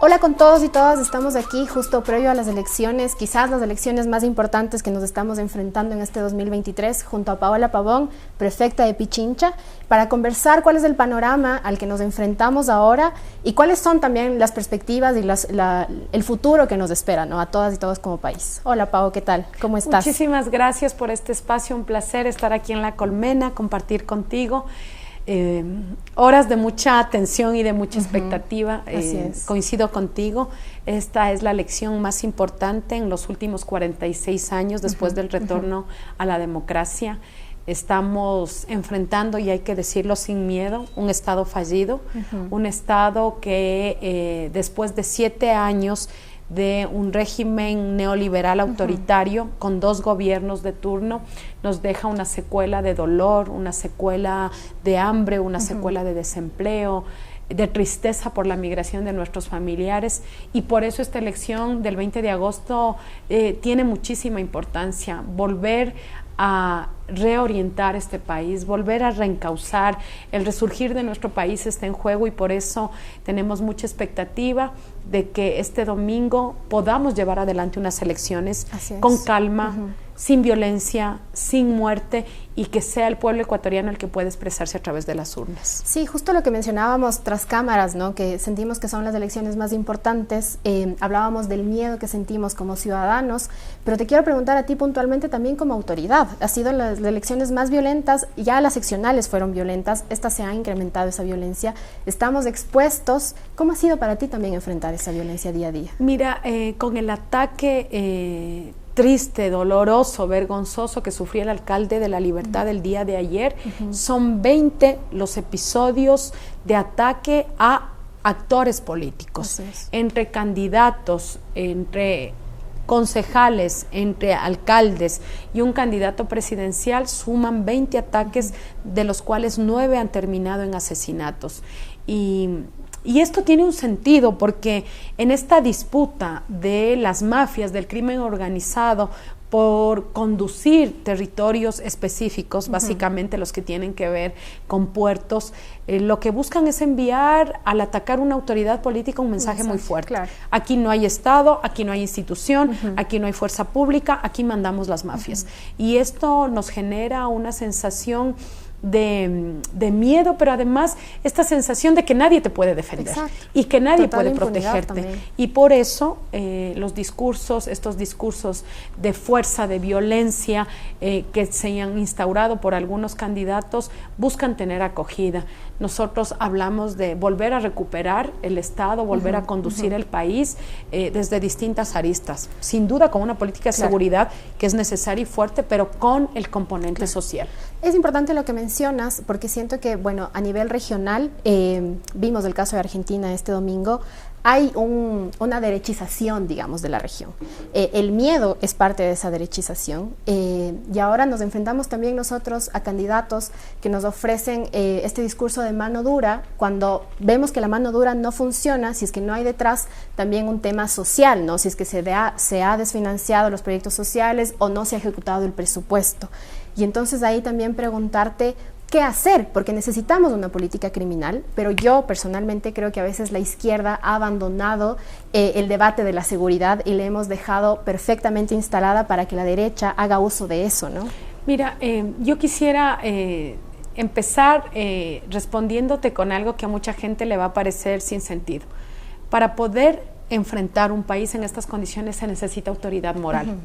Hola con todos y todas, estamos aquí justo previo a las elecciones, quizás las elecciones más importantes que nos estamos enfrentando en este 2023, junto a Paola Pavón, prefecta de Pichincha, para conversar cuál es el panorama al que nos enfrentamos ahora y cuáles son también las perspectivas y el futuro que nos espera, ¿no?, a todas y todos como país. Hola Pao, ¿qué tal? ¿Cómo estás? Muchísimas gracias por este espacio, un placer estar aquí en La Colmena, compartir contigo. Horas de mucha atención y de mucha expectativa. Coincido contigo, esta es la elección más importante en los últimos 46 años después del retorno a la democracia. Estamos enfrentando, y hay que decirlo sin miedo, un Estado fallido, un Estado que después de 7 años de un régimen neoliberal autoritario con 2 gobiernos de turno, nos deja una secuela de dolor, una secuela de hambre, una secuela de desempleo, de tristeza por la migración de nuestros familiares, y por eso esta elección del 20 de agosto tiene muchísima importancia. Volver a reorientar este país, volver a reencauzar, el resurgir de nuestro país está en juego, y por eso tenemos mucha expectativa de que este domingo podamos llevar adelante unas elecciones con calma, sin violencia, sin muerte, y que sea el pueblo ecuatoriano el que pueda expresarse a través de las urnas. Sí, justo lo que mencionábamos tras cámaras, ¿no?, que sentimos que son las elecciones más importantes, hablábamos del miedo que sentimos como ciudadanos, pero te quiero preguntar a ti puntualmente también como autoridad. Ha sido las elecciones más violentas, ya las seccionales fueron violentas, esta se ha incrementado esa violencia, estamos expuestos. ¿Cómo ha sido para ti también enfrentar esa violencia día a día? Mira, con el ataque triste, doloroso, vergonzoso que sufrió el alcalde de La Libertad el día de ayer, son 20 los episodios de ataque a actores políticos, entre candidatos, entre concejales, entre alcaldes y un candidato presidencial, suman 20 ataques, de los cuales 9 han terminado en asesinatos. Y esto tiene un sentido, porque en esta disputa de las mafias, del crimen organizado, por conducir territorios específicos, básicamente los que tienen que ver con puertos, lo que buscan es enviar, al atacar una autoridad política, un mensaje muy fuerte. Claro. Aquí no hay Estado, aquí no hay institución, aquí no hay fuerza pública, aquí mandamos las mafias. Y esto nos genera una sensación de miedo, pero además esta sensación de que nadie te puede defender y que nadie puede protegerte también. Y por eso los discursos, estos discursos de fuerza, de violencia que se han instaurado por algunos candidatos, buscan tener acogida. Nosotros hablamos de volver a recuperar el Estado, volver a conducir el país desde distintas aristas, sin duda con una política de seguridad que es necesaria y fuerte, pero con el componente social. Es importante lo que mencionas, porque siento que, bueno, a nivel regional, vimos el caso de Argentina este domingo, hay una derechización, digamos, de la región. El miedo es parte de esa derechización, y ahora nos enfrentamos también nosotros a candidatos que nos ofrecen este discurso de mano dura, cuando vemos que la mano dura no funciona, si es que no hay detrás también un tema social, ¿no?, si es que se ha desfinanciado los proyectos sociales o no se ha ejecutado el presupuesto. Y entonces ahí también preguntarte qué hacer, porque necesitamos una política criminal, pero yo personalmente creo que a veces la izquierda ha abandonado el debate de la seguridad y le hemos dejado perfectamente instalada para que la derecha haga uso de eso, ¿no? Mira, yo quisiera empezar respondiéndote con algo que a mucha gente le va a parecer sin sentido. Para poder enfrentar un país en estas condiciones se necesita autoridad moral.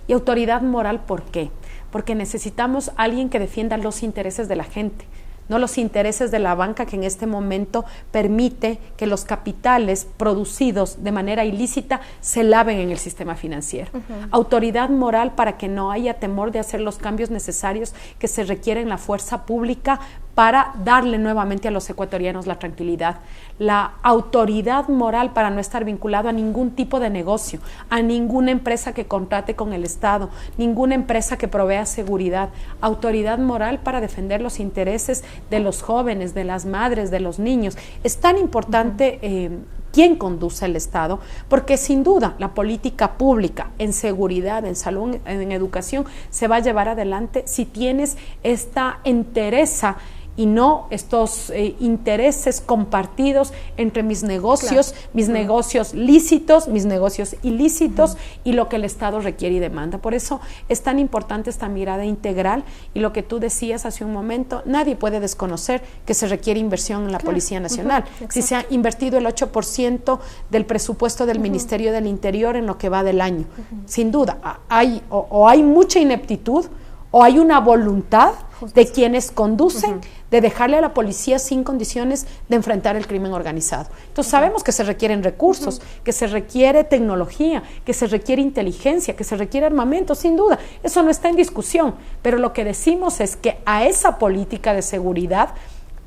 ¿Y autoridad moral por qué? Porque necesitamos a alguien que defienda los intereses de la gente, no los intereses de la banca, que en este momento permite que los capitales producidos de manera ilícita se laven en el sistema financiero. Autoridad moral para que no haya temor de hacer los cambios necesarios que se requieren en la fuerza pública para darle nuevamente a los ecuatorianos la tranquilidad. La autoridad moral para no estar vinculado a ningún tipo de negocio, a ninguna empresa que contrate con el Estado, ninguna empresa que provea seguridad. Autoridad moral para defender los intereses de los jóvenes, de las madres, de los niños. Es tan importante quién conduce el Estado, porque sin duda la política pública en seguridad, en salud, en educación se va a llevar adelante si tienes esta entereza y no estos intereses compartidos entre mis negocios, mis negocios lícitos, mis negocios ilícitos y lo que el Estado requiere y demanda. Por eso es tan importante esta mirada integral, y lo que tú decías hace un momento, nadie puede desconocer que se requiere inversión en la Policía Nacional. Si se ha invertido el 8% del presupuesto del Ministerio del Interior en lo que va del año, sin duda, hay mucha ineptitud o hay una voluntad de quienes conducen de dejarle a la policía sin condiciones de enfrentar el crimen organizado. Entonces sabemos que se requieren recursos, que se requiere tecnología, que se requiere inteligencia, que se requiere armamento, sin duda. Eso no está en discusión, pero lo que decimos es que a esa política de seguridad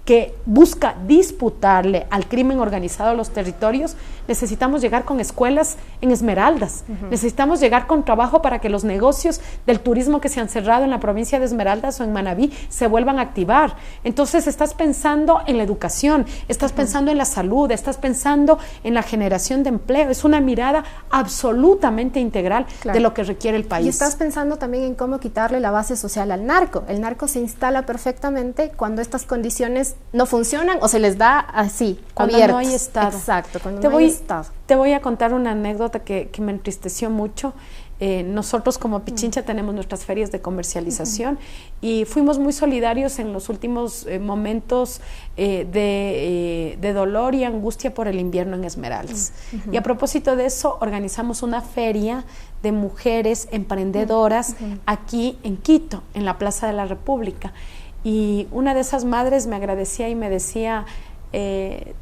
que busca disputarle al crimen organizado a los territorios, necesitamos llegar con escuelas en Esmeraldas, necesitamos llegar con trabajo para que los negocios del turismo que se han cerrado en la provincia de Esmeraldas o en Manabí se vuelvan a activar. Entonces estás pensando en la educación, estás pensando en la salud, estás pensando en la generación de empleo. Es una mirada absolutamente integral de lo que requiere el país. Y estás pensando también en cómo quitarle la base social al narco. El narco se instala perfectamente cuando estas condiciones no funcionan o se les da así, cuando abiertos. No hay Estado. Exacto, cuando no hay Estado. Te voy a contar una anécdota que me entristeció mucho. Nosotros como Pichincha tenemos nuestras ferias de comercialización y fuimos muy solidarios en los últimos momentos de dolor y angustia por el invierno en Esmeraldas. Y a propósito de eso, organizamos una feria de mujeres emprendedoras aquí en Quito, en la Plaza de la República. Y una de esas madres me agradecía y me decía,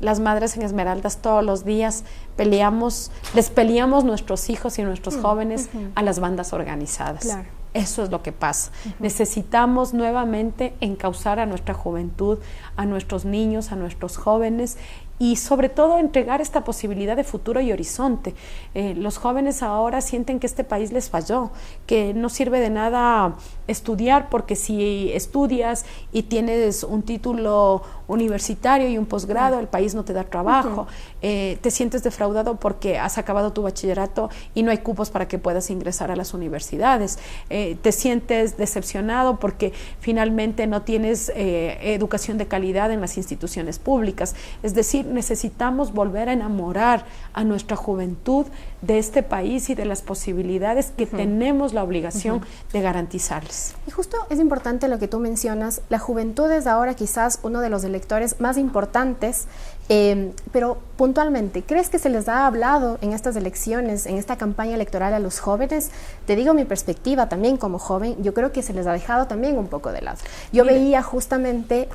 las madres en Esmeraldas todos los días les peleamos nuestros hijos y nuestros jóvenes a las bandas organizadas. Claro. Eso es lo que pasa. Necesitamos nuevamente encauzar a nuestra juventud, a nuestros niños, a nuestros jóvenes, y sobre todo entregar esta posibilidad de futuro y horizonte. Los jóvenes ahora sienten que este país les falló, que no sirve de nada estudiar, porque si estudias y tienes un título universitario y un posgrado, el país no te da trabajo. Te sientes defraudado porque has acabado tu bachillerato y no hay cupos para que puedas ingresar a las universidades. Te sientes decepcionado porque finalmente no tienes educación de calidad en las instituciones públicas. Es decir, necesitamos volver a enamorar a nuestra juventud de este país y de las posibilidades que tenemos la obligación de garantizarles. Y justo es importante lo que tú mencionas, la juventud es ahora quizás uno de los electores más importantes, pero puntualmente, ¿crees que se les ha hablado en estas elecciones, en esta campaña electoral a los jóvenes? Te digo mi perspectiva también como joven, yo creo que se les ha dejado también un poco de lado. Yo veía justamente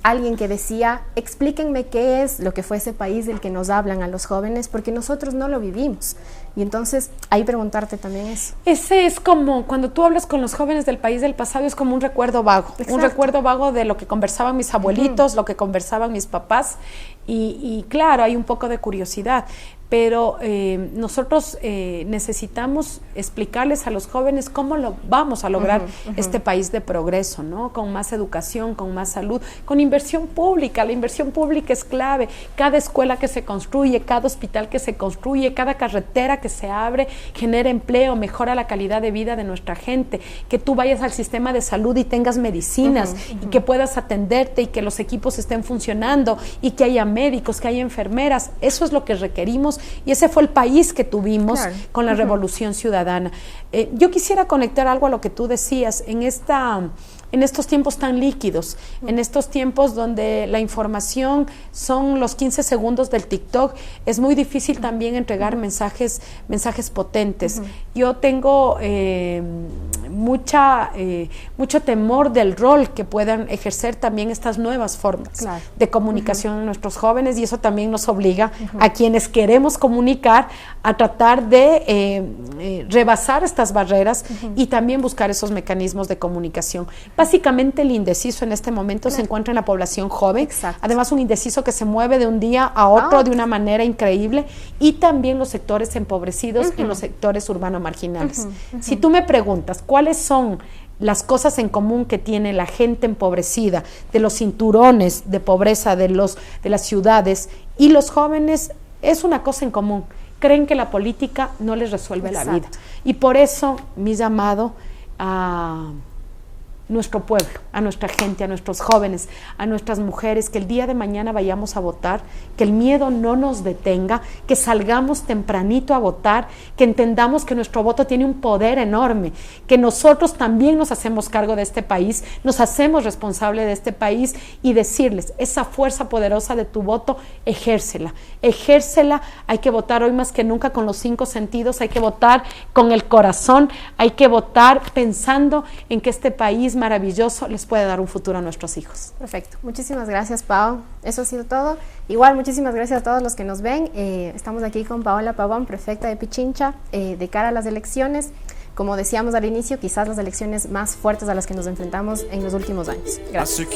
alguien que decía, explíquenme qué es lo que fue ese país del que nos hablan a los jóvenes, porque nosotros no lo vivimos. Y entonces, ahí preguntarte también eso. Ese es como, cuando tú hablas con los jóvenes del país del pasado, es como un recuerdo vago. Exacto. Un recuerdo vago de lo que conversaban mis abuelitos, lo que conversaban mis papás, y claro, hay un poco de curiosidad, pero nosotros necesitamos explicarles a los jóvenes cómo lo vamos a lograr este país de progreso, ¿no? Con más educación, con más salud, con inversión pública. La inversión pública es clave. Cada escuela que se construye, cada hospital que se construye, cada carretera que se abre, genera empleo, mejora la calidad de vida de nuestra gente. Que tú vayas al sistema de salud y tengas medicinas y que puedas atenderte y que los equipos estén funcionando y que haya médicos, que haya enfermeras. Eso es lo que requerimos. Y ese fue el país que tuvimos con la Revolución Ciudadana. Yo quisiera conectar algo a lo que tú decías en estos tiempos tan líquidos, en estos tiempos donde la información son los 15 segundos del TikTok, es muy difícil también entregar mensajes potentes. Yo tengo mucho temor del rol que puedan ejercer también estas nuevas formas de comunicación en nuestros jóvenes, y eso también nos obliga a quienes queremos comunicar a tratar de rebasar estas barreras y también buscar esos mecanismos de comunicación. Básicamente el indeciso en este momento se encuentra en la población joven, además un indeciso que se mueve de un día a otro de una manera increíble, y también los sectores empobrecidos en los sectores urbanos marginales. Si tú me preguntas cuáles son las cosas en común que tiene la gente empobrecida, de los cinturones de pobreza de las ciudades y los jóvenes, es una cosa en común: creen que la política no les resuelve la vida. Y por eso mi llamado a nuestro pueblo, a nuestra gente, a nuestros jóvenes, a nuestras mujeres, que el día de mañana vayamos a votar, que el miedo no nos detenga, que salgamos tempranito a votar, que entendamos que nuestro voto tiene un poder enorme, que nosotros también nos hacemos cargo de este país, nos hacemos responsable de este país, y decirles, esa fuerza poderosa de tu voto, ejércela, hay que votar hoy más que nunca con los 5 sentidos, hay que votar con el corazón, hay que votar pensando en que este país maravilloso les puede dar un futuro a nuestros hijos. Perfecto, muchísimas gracias, Pao. Eso ha sido todo. Igual, muchísimas gracias a todos los que nos ven. Estamos aquí con Paola Pavón, prefecta de Pichincha, de cara a las elecciones. Como decíamos al inicio, quizás las elecciones más fuertes a las que nos enfrentamos en los últimos años. Gracias.